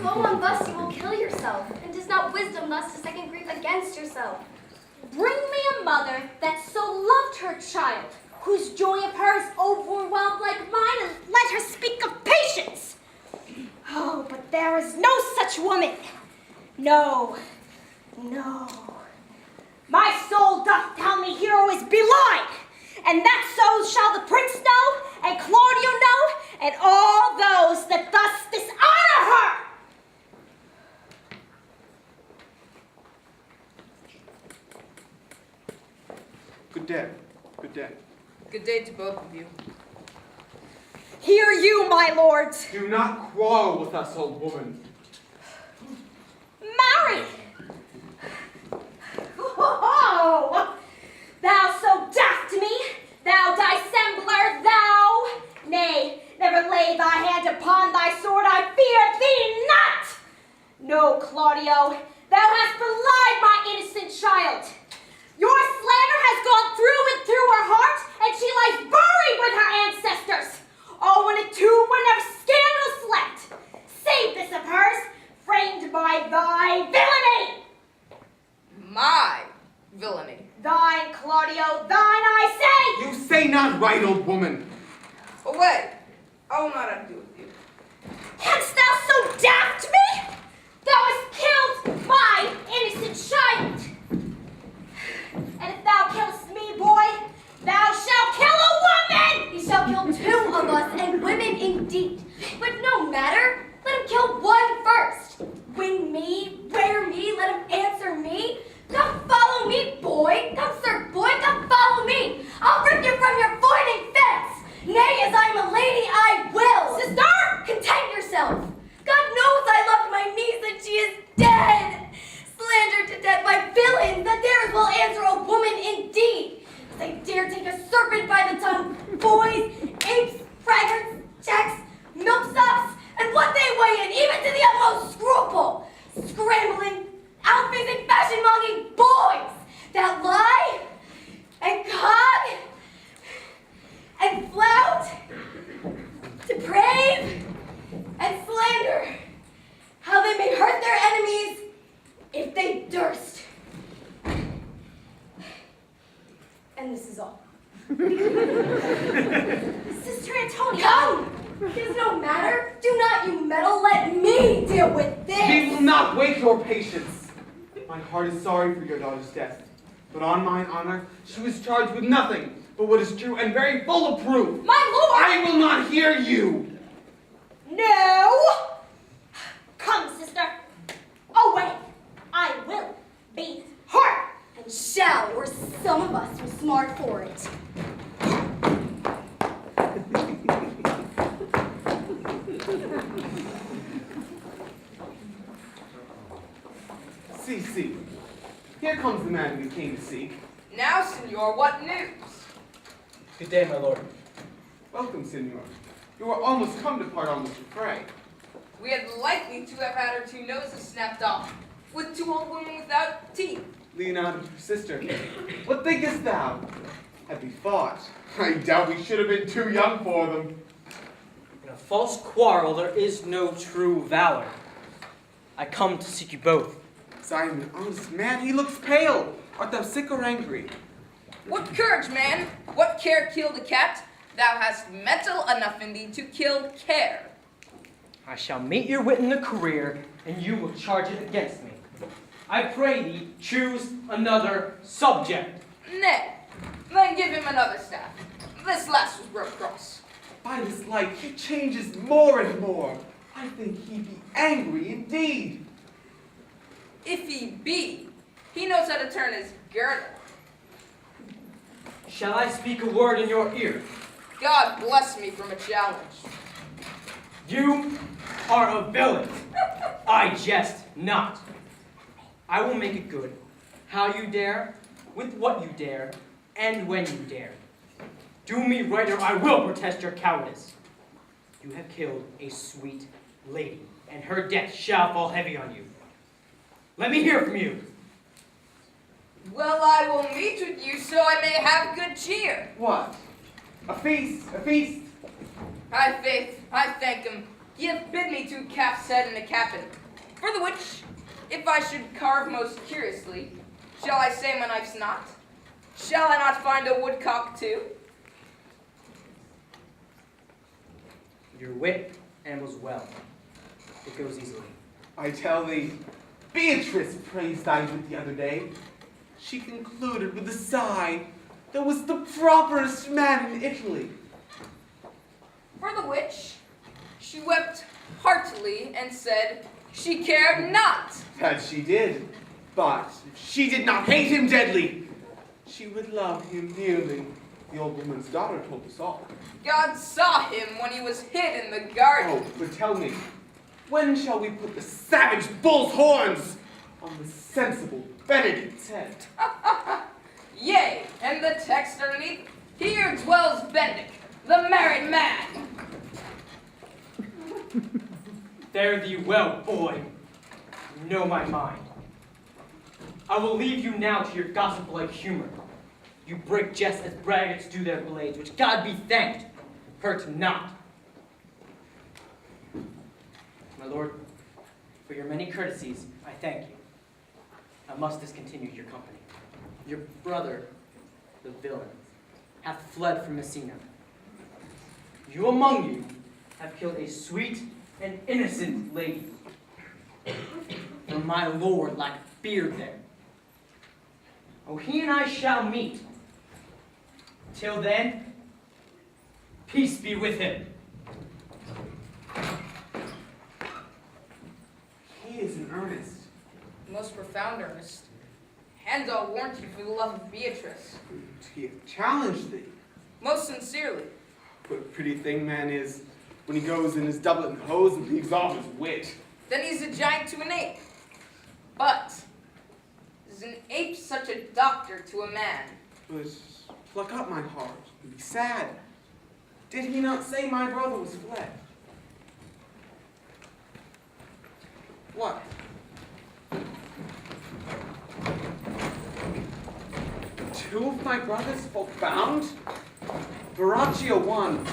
go on thus, you will kill yourself, and 'tis not wisdom thus to second grief against yourself. Bring me a mother that so loved her child, whose joy of hers overwhelmed like mine, and let her speak of patience. Oh, but there is no such woman. No, no. My soul doth tell me hero is belied, and that so shall the prince know, and Claudio know, and all those that thus dishonor her. Good day. Good day. Good day to both of you. Hear you, my lords. Do not quarrel with us, old woman. Marry. Oh, thou so daft to me, thou dissembler, thou. Nay, never lay thy hand upon thy sword, I fear thee not. No, Claudio, thou hast belied my innocent child. Your slander has gone through and through her heart, and she lies buried with her ancestors. Oh, and it too were never scandal slept. Save this of hers, framed by thy villainy. My villainy. Thine, Claudio, thine, I say. You say not right, old woman. Away. I will not have to do with you. Canst thou so daft me? Thou hast killed my innocent child. And if thou killest me, boy, thou shalt kill a woman! He shall kill two of us, and women indeed. But no matter, let him kill one first. Win me, wear me, let him answer me. Come follow me, boy. Come, sir, boy, come follow me. I'll rip you from your voiding fence. Nay, as I am a lady, I will. Sister, content yourself. God knows I loved my niece, and she is dead. Slandered to death by villains that dares will answer a woman indeed. As I dare take a serpent by the tongue, boys, apes, braggarts, jacks, milksops, and what they weigh in, even to the utmost scruple. Scrambling, out-facing, fashion-monging boys that lie and cog and flout, deprave and slander, how they may hurt their enemies if they durst. And this is all. Sister Antonia. Come! It is no matter. Do not you meddle. Let me deal with this. We will not wait your patience. My heart is sorry for your daughter's death, but on mine honor, she was charged with nothing but what is true and very full of proof. My lord! I will not hear you. No! Come, sister. Away. I will be her. And shall, or some of us were smart for it. See. Here comes the man you came to seek. Now, senor, what news? Good day, my lord. Welcome, senor. You are almost come to part on with the fray. We had likely to have had our two noses snapped off, with two old women without teeth. Leonardo, sister, what thinkest thou? Had we fought, I doubt we should have been too young for them. In a false quarrel there is no true valor. I come to seek you both. I am an honest man. He looks pale. Art thou sick or angry? What courage, man! What care killed a cat? Thou hast mettle enough in thee to kill care. I shall meet your wit in the career, and you will charge it against me. I pray thee, choose another subject. Nay, then give him another staff. This last was broke cross. By this light, he changes more and more. I think he be angry indeed. If he be, he knows how to turn his girdle. Shall I speak a word in your ear? God bless me from a challenge. You are a villain. I jest not. I will make it good. How you dare, with what you dare, and when you dare. Do me right or I will protest your cowardice. You have killed a sweet lady, and her death shall fall heavy on you. Let me hear from you. Well, I will meet with you so I may have good cheer. What? A feast, a feast. I thank him. Ye have bid me to calf's head in a cabin, for the which, if I should carve most curiously, shall I say my knife's not? Shall I not find a woodcock too? Your wit ambles well. It goes easily. I tell thee, Beatrice praised thy wit the other day. She concluded with a sigh, that was the properest man in Italy. For the which, she wept heartily and said she cared not. That she did, but she did not hate him deadly. She would love him dearly. The old woman's daughter told us all. God saw him when he was hid in the garden. Oh, but tell me, when shall we put the savage bull's horns on the sensible Benedict's head? Yea, and the text underneath, here dwells Benedict, the married man. Fare thee well, boy. You know my mind. I will leave you now to your gossip-like humor. You break jests as braggarts do their blades, which God be thanked, hurt not. My lord, for your many courtesies, I thank you. I must discontinue your company. Your brother, the villain, hath fled from Messina. You among you have killed a sweet and innocent lady. For my lord lacked beard there. Oh, he and I shall meet. Till then, peace be with him. He is in earnest. Most profound earnest. And I'll warrant you for the love of Beatrice. He hath challenged thee. Most sincerely. What a pretty thing man is when he goes in his doublet and hose and leaves off his wit. Then he's a giant to an ape. But is an ape such a doctor to a man? But pluck up my heart and be sad. Did he not say my brother was fled? What? Two of my brothers folk bound? Verrocchio one.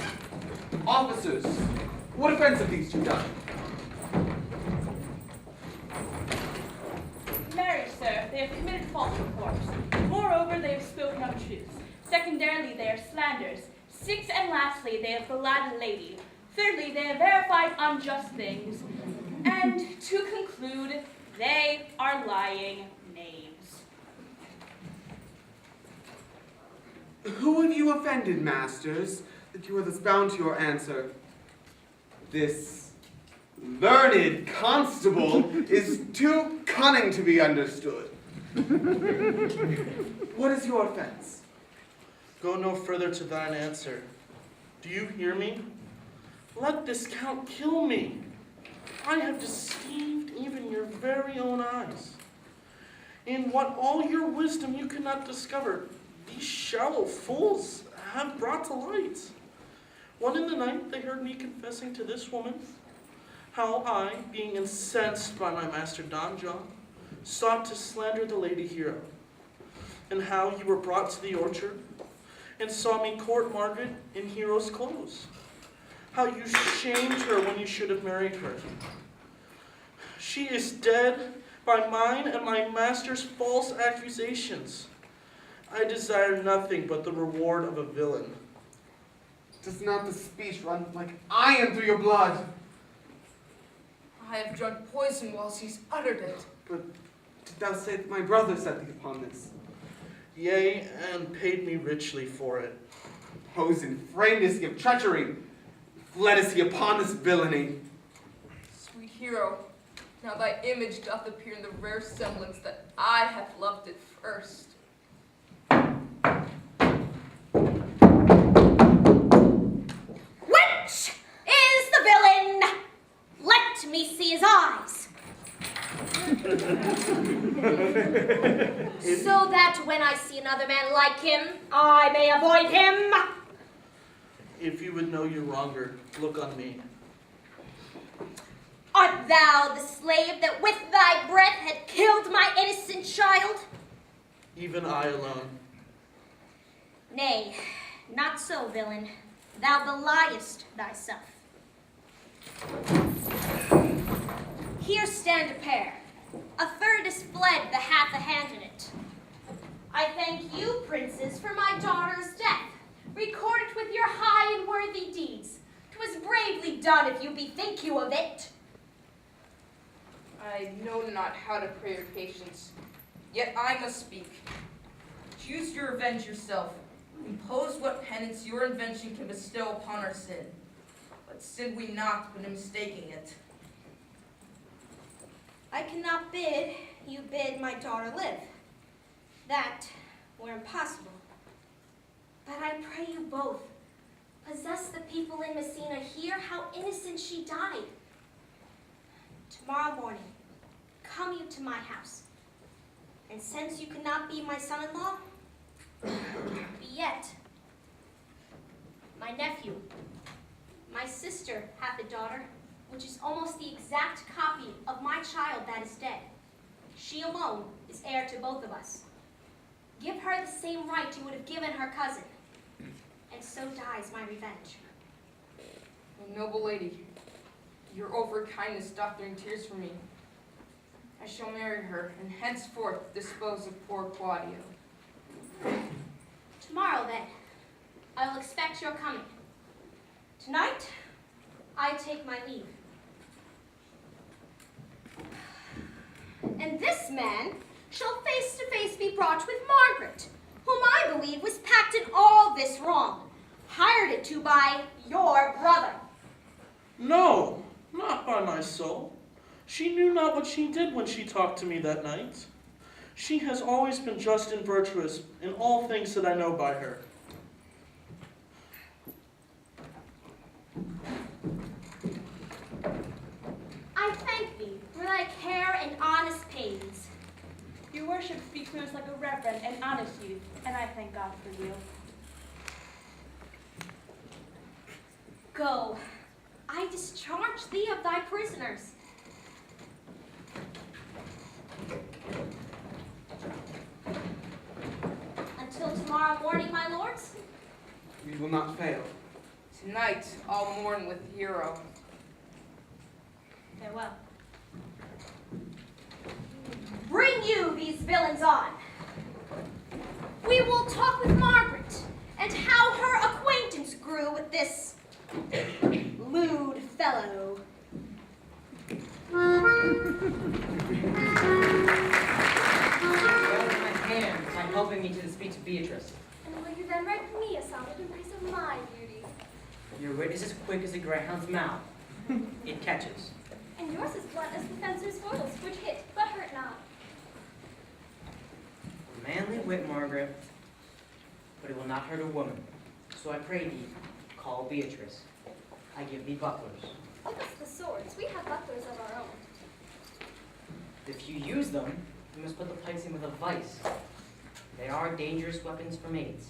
Officers, what offense have these two done? Marry, sir, they have committed fault, of course. Moreover, they have spoken untruths. Secondarily, they are slanders. Sixth and lastly, they have belated lady. Thirdly, they have verified unjust things. And to conclude, they are lying knaves. Who have you offended, masters, that you are thus bound to your answer? This learned constable is too cunning to be understood. What is your offense? Go no further to thine answer. Do you hear me? Let this count kill me. I have deceived even your very own eyes. In what all your wisdom you cannot discover, these shallow fools have brought to light. One in the night they heard me confessing to this woman how I, being incensed by my master Don John, sought to slander the lady hero, and how you were brought to the orchard and saw me court Margaret in hero's clothes, how you shamed her when you should have married her. She is dead by mine and my master's false accusations. I desire nothing but the reward of a villain. Does not the speech run like iron through your blood? I have drunk poison whilst he's uttered it. But did thou say that my brother set thee upon this? Yea, and paid me richly for it. Poison, framed is he of treachery. Fled is he upon this villainy. Sweet hero, now thy image doth appear in the rare semblance that I have loved it first. Which is the villain? Let me see his eyes. So that when I see another man like him, I may avoid him. If you would know your wronger, look on me. Art thou the slave that with thy breath had killed my innocent child? Even I alone. Nay, not so, villain. Thou beliest thyself. Here stand a pair. A third is fled, the hath a hand in it. I thank you, princes, for my daughter's death. Record it with your high and worthy deeds. 'Twas bravely done, if you bethink you of it. I know not how to pray your patience, yet I must speak. Choose your revenge yourself. Impose what penance your invention can bestow upon our sin. But sin we not, but in mistaking it. I cannot bid you bid my daughter live. That were impossible. But I pray you both, possess the people in Messina hear how innocent she died. Tomorrow morning, come you to my house. And since you cannot be my son-in-law, be yet my nephew. My sister hath a daughter, which is almost the exact copy of my child that is dead. She alone is heir to both of us. Give her the same right you would have given her cousin, and so dies my revenge. Oh, noble lady, your overkindness doth bring tears from me. I shall marry her, and henceforth dispose of poor Claudio. Tomorrow, then, I will expect your coming. Tonight, I take my leave. And this man shall face to face be brought with Margaret, whom I believe was packed in all this wrong, hired it to by your brother. No, not by my soul. She knew not what she did when she talked to me that night. She has always been just and virtuous in all things that I know by her. I thank thee for thy care and honest pains. Your worship speaks to us like a reverend and honest youth, and I thank God for you. Go, I discharge thee of thy prisoners. Until tomorrow morning, my lords. We will not fail. Tonight, I'll mourn with Hero. Farewell. Bring you these villains on. We will talk with Margaret, and how her acquaintance grew with this lewd fellow. Held my hand by helping me to the speech of Beatrice. And will you then write me a sonnet in praise of my beauty? Your wit is as quick as a greyhound's mouth. It catches. And yours is blunt as the fencer's foils, which hit, but hurt not. A manly wit, Margaret, but it will not hurt a woman. So I pray thee, call Beatrice. I give thee bucklers. Give us the swords. We have bucklers of our own. If you use them, you must put the pikes in with a vice. They are dangerous weapons for maids.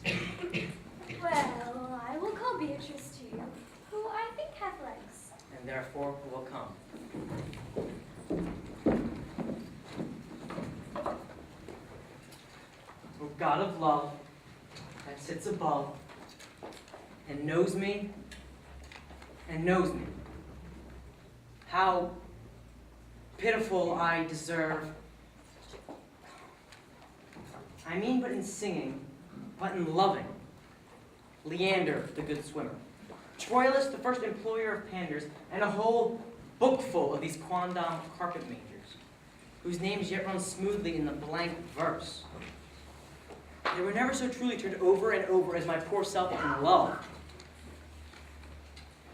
Well, I will call Beatrice to you, who I think hath legs. And therefore who will come. O God of love, that sits above, and knows me, and knows me. How pitiful I deserve. I mean but in singing, but in loving. Leander, the good swimmer. Troilus, the first employer of panders, and a whole bookful of these quondam carpet mangers, whose names yet run smoothly in the blank verse. They were never so truly turned over and over as my poor self in love.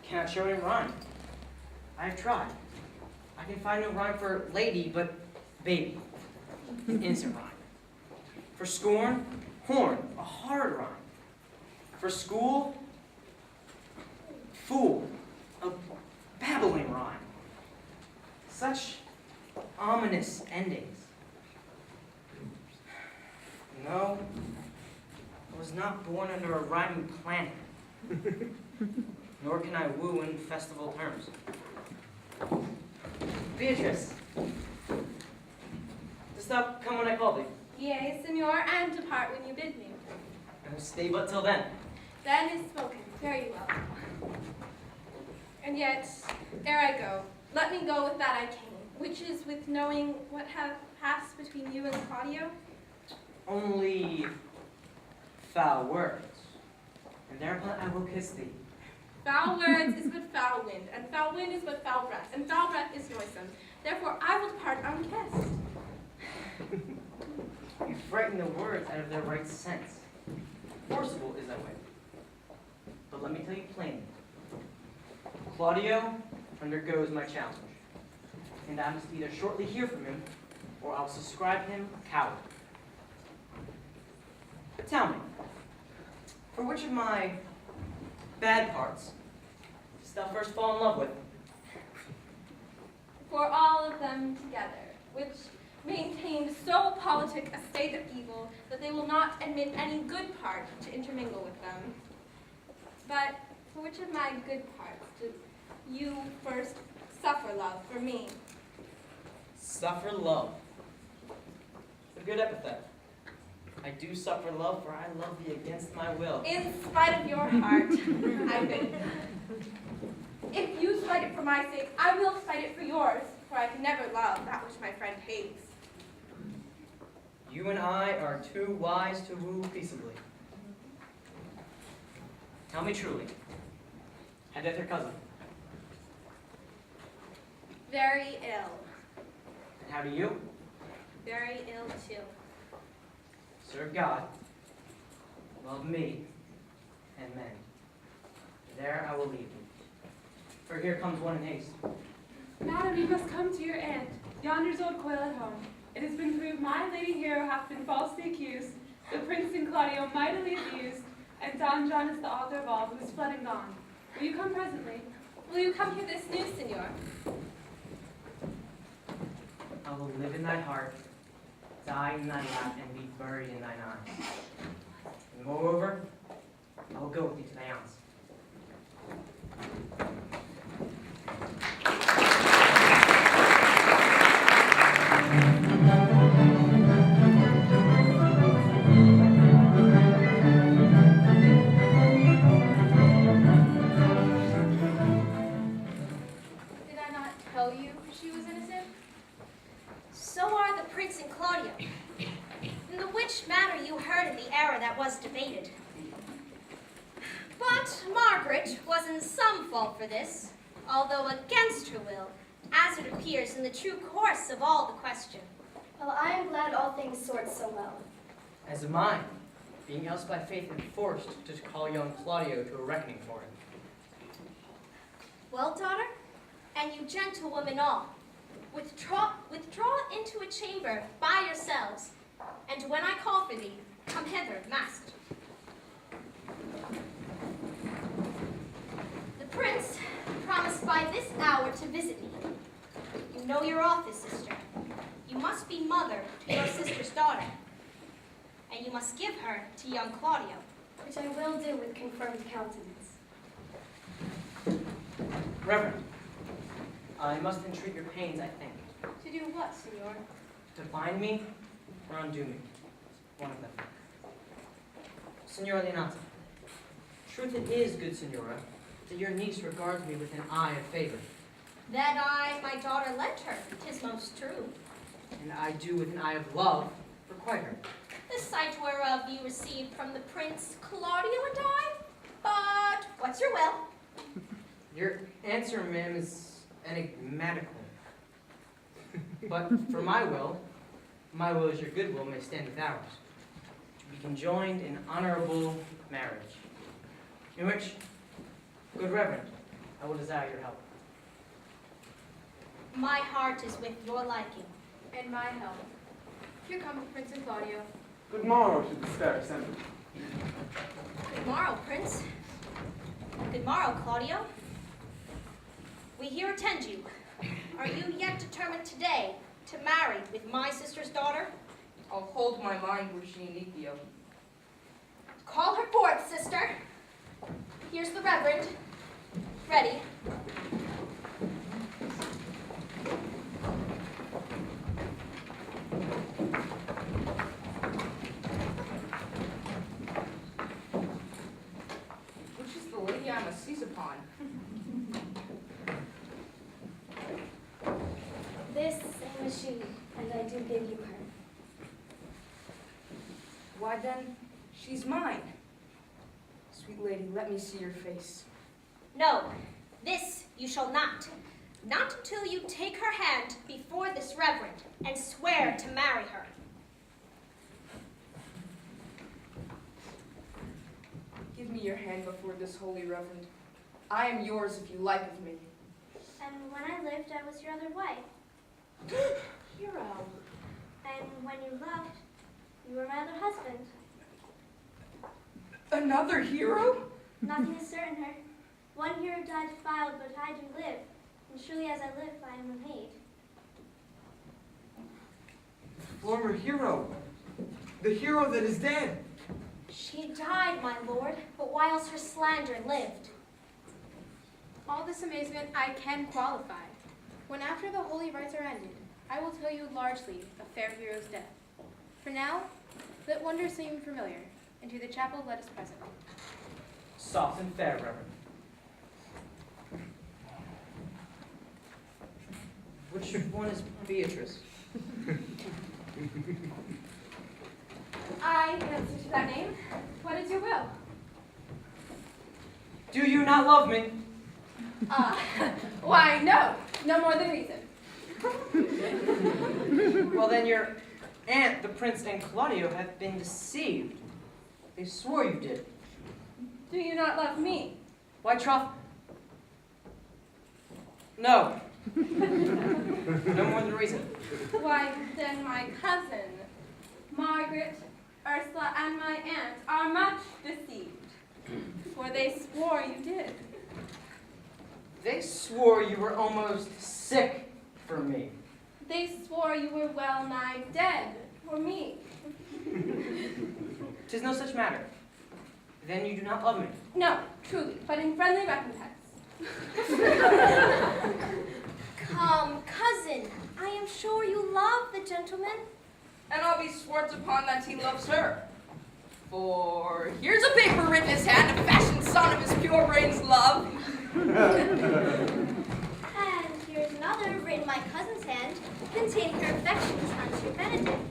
Cannot show it in rhyme. I have tried. I can find no rhyme for lady, but baby, an innocent rhyme. For scorn, horn, a hard rhyme. For school, fool, a babbling rhyme. Such ominous endings. No, I was not born under a rhyming planet. Nor can I woo in festival terms. Beatrice, dost thou come when I call thee? Yea, Signor, and depart when you bid me. And stay but till then. Then is spoken. Fare you well. And yet, Ere I go, let me go with that I came, which is with knowing what hath passed between you and Claudio. Only foul words, and thereupon I will kiss thee. Foul words is but foul wind, and foul wind is but foul breath, and foul breath is noisome. Therefore I will depart unkissed. You frighten the words out of their right sense. Forcible is thy way. But let me tell you plainly, Claudio undergoes my challenge, and I must either shortly hear from him, or I'll subscribe him a coward. But tell me, for which of my bad parts didst thou first fall in love with? For all of them together, which maintained so politic a state of evil that they will not admit any good part to intermingle with them. But for which of my good parts did you first suffer love for me? Suffer love. A good epithet. I do suffer love, for I love thee against my will. In spite of your heart, I will. If you spite it for my sake, I will spite it for yours, for I can never love that which my friend hates. You and I are too wise to woo peaceably. Tell me truly, hadeth her cousin? Very ill. And how do you? Very ill too. Serve God, love me, and men. There I will leave you. For here comes one in haste. Madam, you must come to your aunt. Yonder's old coil at home. It has been proved my lady hero hath been falsely accused, the prince and Claudio mightily abused, and Don John is the author of all, who is fled and gone. Will you come presently? Will you come hear this news, senor? I will live in thy heart, die in thy lap, and be buried in thine eyes. And moreover, I will go with thee to thy aunts. Did I not tell you she was innocent? So are the prince and Claudio, in the which matter you heard in the era that was debated. But Margaret was in some fault for this, although against her will, as it appears in the true course of all the question. Well, I am glad all things sort so well. As am I, being else by faith enforced to call young Claudio to a reckoning for him. Well, daughter, and you gentlewomen all, withdraw into a chamber by yourselves, and when I call for thee, come hither masked. The prince promised by this hour to visit me. You know your office, sister. You must be mother to your sister's daughter, and you must give her to young Claudio. Which I will do with confirmed countenance. Reverend, I must entreat your pains, I think. To do what, senor? To bind me or undo me. One of them. Senora Leonata, truth it is, good senora, that your niece regards me with an eye of favor. That I, my daughter, lent her, 'tis most true. And I do with an eye of love requite her. The sight whereof you received from the prince, Claudio and I. But what's your will? Your answer, ma'am, is enigmatical. But for my will is your good will may stand with ours. To be conjoined in honorable marriage, in which, good reverend, I will desire your help. My heart is with your liking. And my help. Here come Prince and Claudio. Good morrow to the fair assembly. Good morrow, Prince. Good morrow, Claudio. We here attend you. Are you yet determined today to marry with my sister's daughter? I'll hold my mind were she in Ethiopia. Call her forth, sister. Here's the reverend. Ready. Which is the lady I must seize upon? is she, and I do give you her. Why then, she's mine. Sweet lady, let me see your face. No, this you shall not. Not until you take her hand before this reverend and swear to marry her. Give me your hand before this holy reverend. I am yours if you like of me. And when I lived, I was your other wife. Hero. And when you loved, you were my other husband. Another hero? Nothing is certain her. One hero died defiled, but I do live. And surely as I live, I am a maid. Former hero. The hero that is dead. She died, my lord, but whilst her slander lived. All this amazement I can qualify. When after the holy rites are ended, I will tell you largely of fair hero's death. For now, let wonders seem familiar, and to the chapel let us present. Soft and fair, Reverend. Which one is Beatrice? I answer to that name. What is your will? Do you not love me? Why, no. No more than reason. Well, then your aunt, the prince, and Claudio have been deceived. They swore you did. Do you not love me? Why, No. No more than reason. Why, then my cousin, Margaret, Ursula, and my aunt are much deceived, for they swore you did. They swore you were almost sick for me. They swore you were well nigh dead for me. 'Tis no such matter. Then you do not love me. No, truly, but in friendly recompense. Come, cousin, I am sure you love the gentleman. And I'll be swords upon that he loves her. For here's a paper written in his hand, a fashioned son of his pure brain's love. And here's another written in my cousin's hand, containing her affections unto Benedict.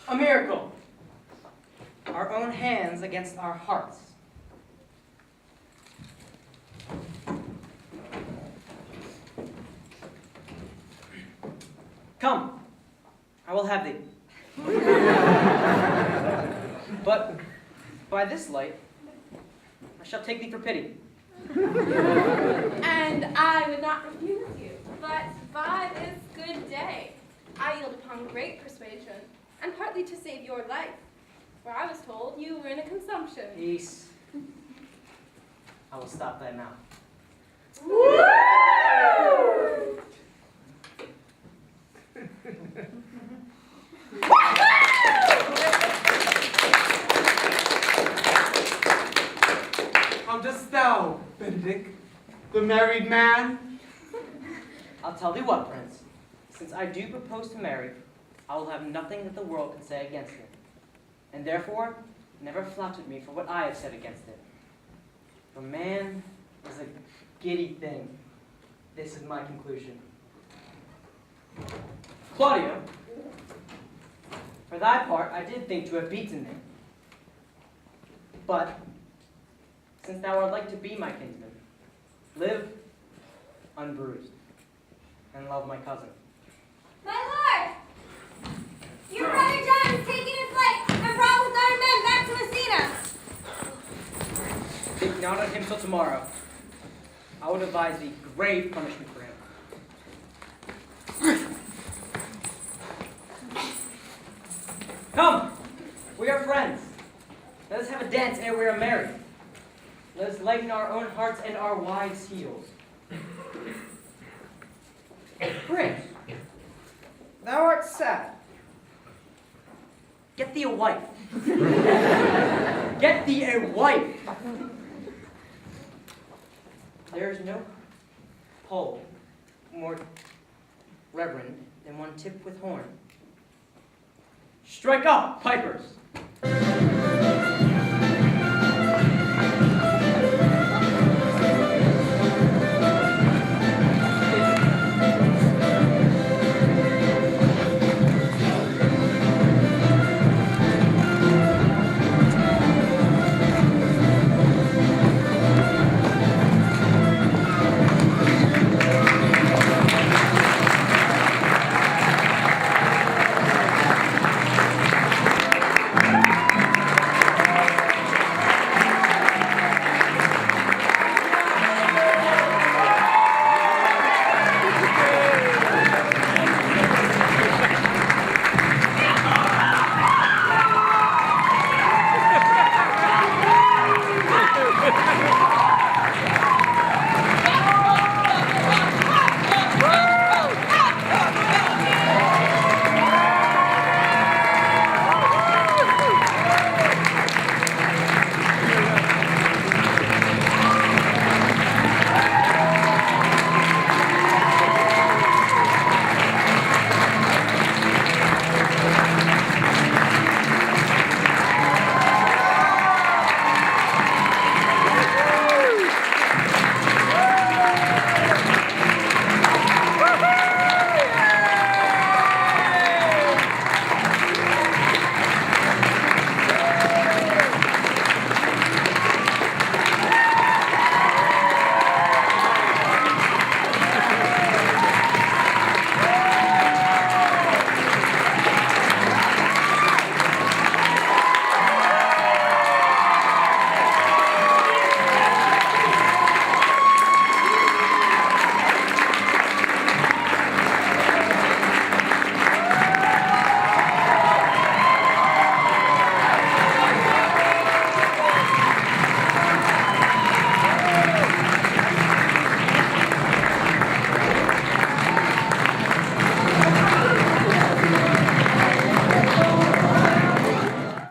A miracle. Our own hands against our hearts. Come, I will have thee. But by this light, I shall take thee for pity. And I would not refuse you, but by this good day, I yield upon great persuasion, and partly to save your life, for I was told you were in a consumption. Peace. I will stop thy mouth. How dost thou, Benedict, the married man? I'll tell thee what, Prince. Since I do propose to marry, I will have nothing that the world can say against it. And therefore, never flattered me for what I have said against it. For man is a giddy thing. This is my conclusion. Claudio, for thy part, I did think to have beaten thee. But, since thou art like to be my kinsman, live unbruised, and love my cousin. My lord! Your brother John is taking his flight and brought with our men back to Messina. Think not on him till tomorrow. I would advise thee grave punishment for him. Come! We are friends. Let us have a dance ere we are married. Let us lighten our own hearts and our wives' heels. Prince, thou art sad. Get thee a wife. Get thee a wife. There is no pole more reverend than one tipped with horn. Strike up, pipers!